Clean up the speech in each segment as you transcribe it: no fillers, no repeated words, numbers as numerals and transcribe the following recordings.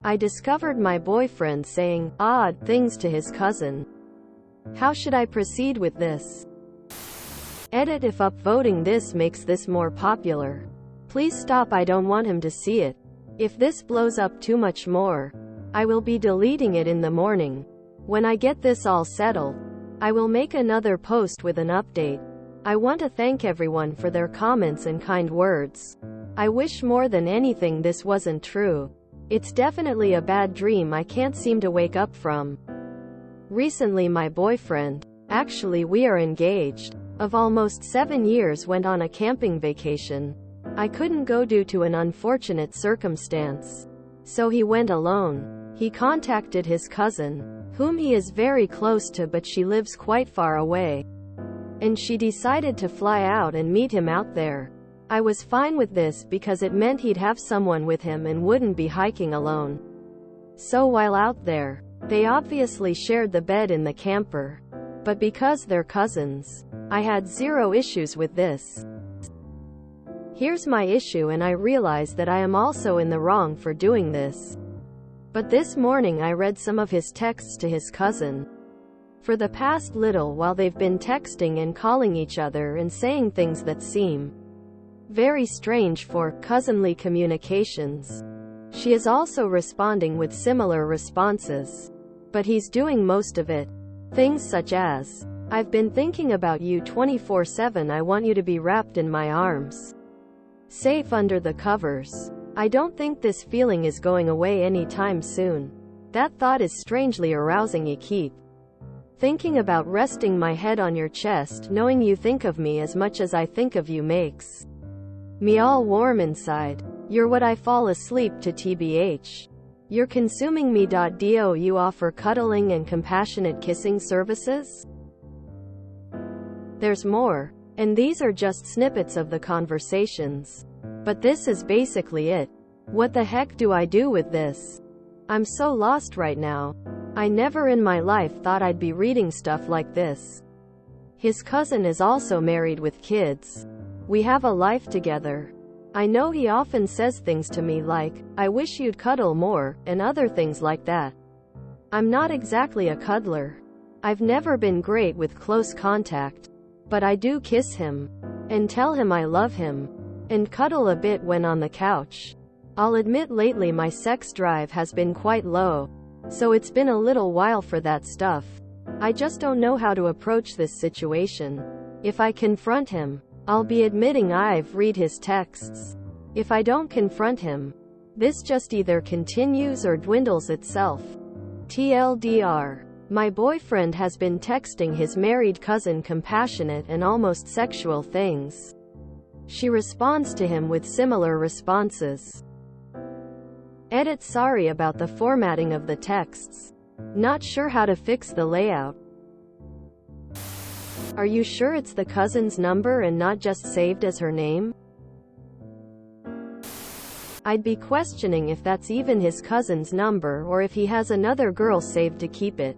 I discovered my boyfriend saying odd things to his cousin. How should I proceed with this? Edit: if upvoting this makes this more popular, please stop. I don't want him to see it. If this blows up too much more, I will be deleting it in the morning. When I get this all settled, I will make another post with an update. I want to thank everyone for their comments and kind words. I wish more than anything this wasn't true. It's definitely a bad dream I can't seem to wake up from. Recently my boyfriend, actually we are engaged, of almost 7 years, went on a camping vacation. I couldn't go due to an unfortunate circumstance. So he went alone. He contacted his cousin, whom he is very close to, but she lives quite far away. And she decided to fly out and meet him out there. I was fine with this because it meant he'd have someone with him and wouldn't be hiking alone. So while out there, they obviously shared the bed in the camper. But because they're cousins, I had zero issues with this. Here's my issue, and I realize that I am also in the wrong for doing this. But this morning I read some of his texts to his cousin. For the past little while they've been texting and calling each other and saying things that seem very strange for cousinly communications. She is also responding with similar responses. But he's doing most of it. Things such as, "I've been thinking about you 24/7. I want you to be wrapped in my arms, safe under the covers. I don't think this feeling is going away anytime soon. That thought is strangely arousing. You keep thinking about resting my head on your chest. Knowing you think of me as much as I think of you makes me all warm inside. You're what I fall asleep to, tbh. You're consuming me. Do you offer cuddling and compassionate kissing services?" There's more. And these are just snippets of the conversations. But this is basically it. What the heck do I do with this? I'm so lost right now. I never in my life thought I'd be reading stuff like this. His cousin is also married with kids. We have a life together. I know he often says things to me like, "I wish you'd cuddle more," and other things like that. I'm not exactly a cuddler. I've never been great with close contact. But I do kiss him, and tell him I love him, and cuddle a bit when on the couch. I'll admit lately my sex drive has been quite low, so it's been a little while for that stuff. I just don't know how to approach this situation. If I confront him, I'll be admitting I've read his texts. If I don't confront him, this just either continues or dwindles itself. TLDR. My boyfriend has been texting his married cousin compassionate and almost sexual things. She responds to him with similar responses. Edit: sorry about the formatting of the texts. Not sure how to fix the layout. Are you sure it's the cousin's number and not just saved as her name? I'd be questioning if that's even his cousin's number or if he has another girl saved to keep it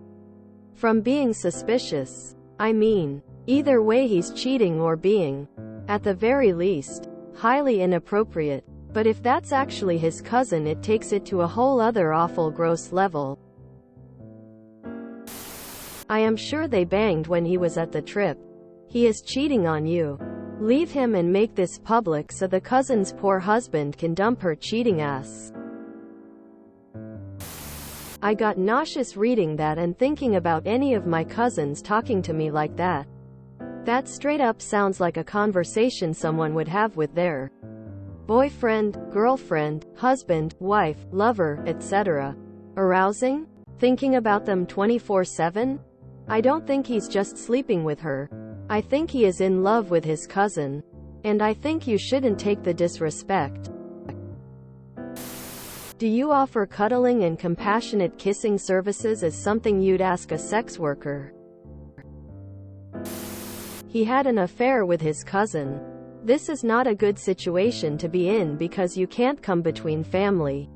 from being suspicious. I mean, either way he's cheating or being, at the very least, highly inappropriate. But if that's actually his cousin, it takes it to a whole other awful gross level. I am sure they banged when he was at the trip. He is cheating on you. Leave him and make this public so the cousin's poor husband can dump her cheating ass. I got nauseous reading that and thinking about any of my cousins talking to me like that. That straight up sounds like a conversation someone would have with their boyfriend, girlfriend, husband, wife, lover, etc. Arousing? Thinking about them 24/7? I don't think he's just sleeping with her. I think he is in love with his cousin. And I think you shouldn't take the disrespect. Do you offer cuddling and compassionate kissing services as something you'd ask a sex worker? He had an affair with his cousin. This is not a good situation to be in because you can't come between family.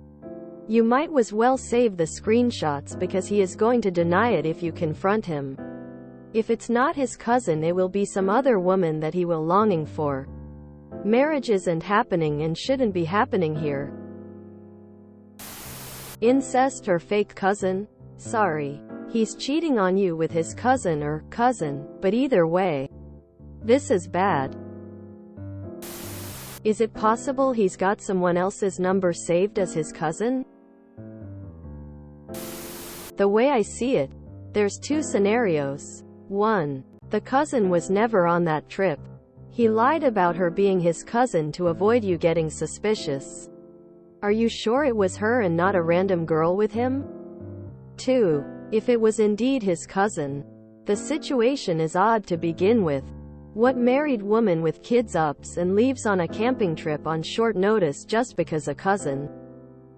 You might as well save the screenshots because he is going to deny it if you confront him. If it's not his cousin, it will be some other woman that he will longing for. Marriage isn't happening and shouldn't be happening here. Incest or fake cousin? Sorry. He's cheating on you with his cousin or cousin, but either way, this is bad. Is it possible he's got someone else's number saved as his cousin? The way I see it, there's two scenarios. 1. The cousin was never on that trip. He lied about her being his cousin to avoid you getting suspicious. Are you sure it was her and not a random girl with him? 2. If it was indeed his cousin, the situation is odd to begin with. What married woman with kids ups and leaves on a camping trip on short notice just because a cousin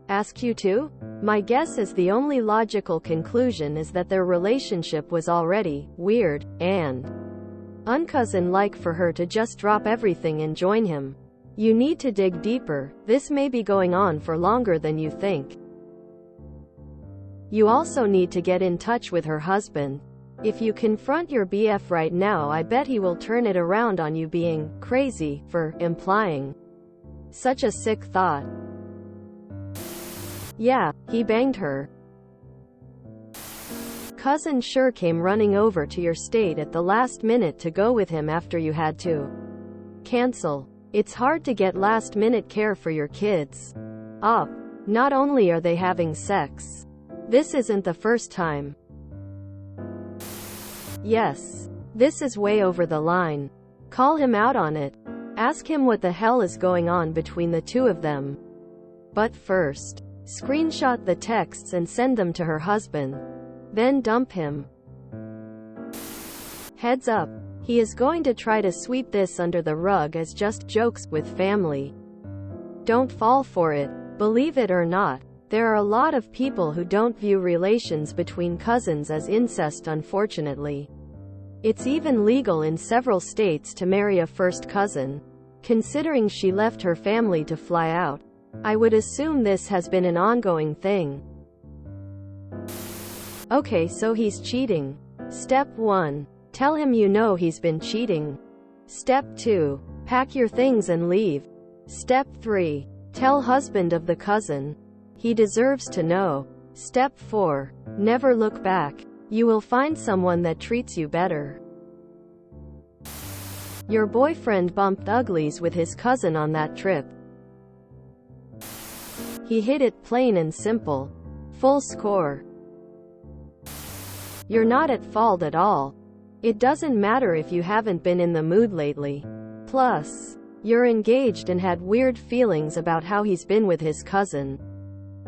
asked you to? My guess is the only logical conclusion is that their relationship was already weird and uncousin-like for her to just drop everything and join him. You need to dig deeper. This may be going on for longer than you think. You also need to get in touch with her husband. If you confront your BF right now, I bet he will turn it around on you being crazy for implying such a sick thought. Yeah, he banged her cousin sure came running over to your state at the last minute to go with him after you had to cancel. It's hard to get last-minute care for your kids. Up. Not only are they having sex, this isn't the first time. Yes. This is way over the line. Call him out on it. Ask him what the hell is going on between the two of them. But first, screenshot the texts and send them to her husband. Then dump him. Heads up. He is going to try to sweep this under the rug as just jokes with family. Don't fall for it. Believe it or not, there are a lot of people who don't view relations between cousins as incest, unfortunately. It's even legal in several states to marry a first cousin. Considering she left her family to fly out, I would assume this has been an ongoing thing. Okay, so he's cheating. Step 1. Tell him you know he's been cheating. Step 2. Pack your things and leave. Step 3. Tell husband of the cousin. He deserves to know. Step 4. Never look back. You will find someone that treats you better. Your boyfriend bumped uglies with his cousin on that trip. He hit it plain and simple. Full score. You're not at fault at all. It doesn't matter if you haven't been in the mood lately. Plus, you're engaged and had weird feelings about how he's been with his cousin.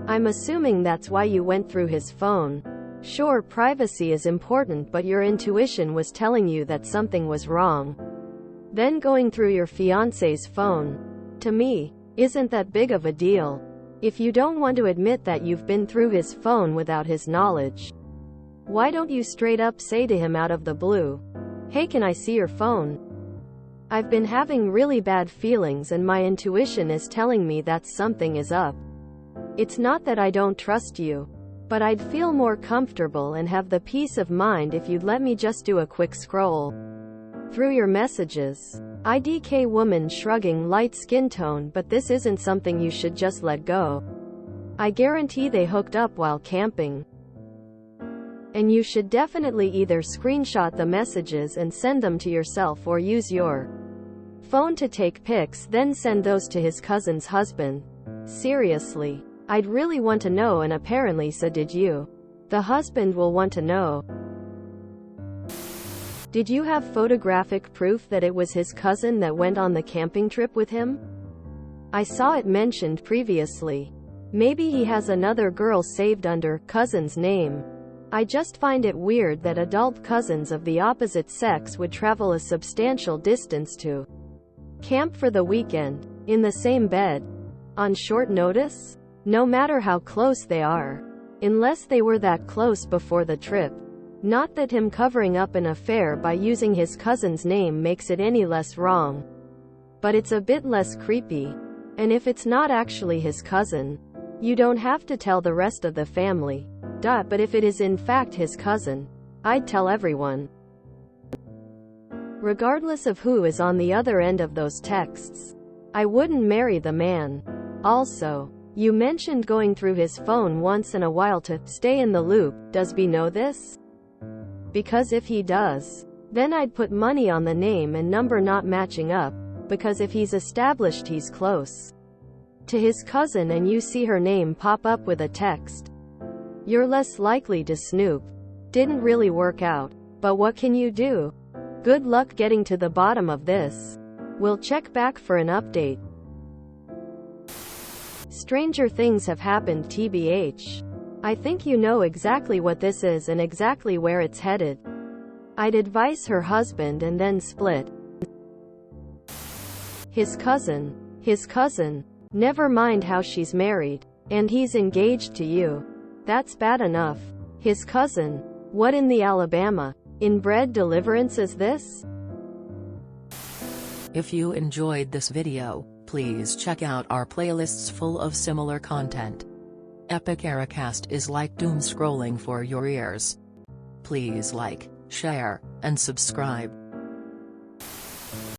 I'm assuming that's why you went through his phone. Sure, privacy is important, but your intuition was telling you that something was wrong. Then going through your fiancé's phone, to me, isn't that big of a deal. If you don't want to admit that you've been through his phone without his knowledge, why don't you straight up say to him out of the blue, "Hey, can I see your phone? I've been having really bad feelings and my intuition is telling me that something is up. It's not that I don't trust you, but I'd feel more comfortable and have the peace of mind if you'd let me just do a quick scroll through your messages." IDK woman shrugging, light skin tone, but this isn't something you should just let go. I guarantee they hooked up while camping. And you should definitely either screenshot the messages and send them to yourself or use your phone to take pics, then send those to his cousin's husband. Seriously. I'd really want to know, and apparently so did you. The husband will want to know. Did you have photographic proof that it was his cousin that went on the camping trip with him? I saw it mentioned previously. Maybe he has another girl saved under cousin's name. I just find it weird that adult cousins of the opposite sex would travel a substantial distance to camp for the weekend, in the same bed, on short notice, no matter how close they are. Unless they were that close before the trip. Not that him covering up an affair by using his cousin's name makes it any less wrong. But it's a bit less creepy. And if it's not actually his cousin, you don't have to tell the rest of the family. But if it is in fact his cousin, I'd tell everyone. Regardless of who is on the other end of those texts. I wouldn't marry the man. Also, You mentioned going through his phone once in a while to stay in the loop. Does B know this? Because if he does, then I'd put money on the name and number not matching up, because if he's established he's close to his cousin and you see her name pop up with a text, you're less likely to snoop. Didn't really work out, but what can you do? Good luck getting to the bottom of this. We'll check back for an update. Stranger things have happened tbh. I think you know exactly what this is and exactly where it's headed. I'd advise her husband and then split. His cousin. Never mind how she's married. And he's engaged to you. That's bad enough. His cousin. What in the Alabama inbred deliverance is this? If you enjoyed this video, please check out our playlists full of similar content. Epic Ericast is like doom scrolling for your ears. Please like, share, and subscribe.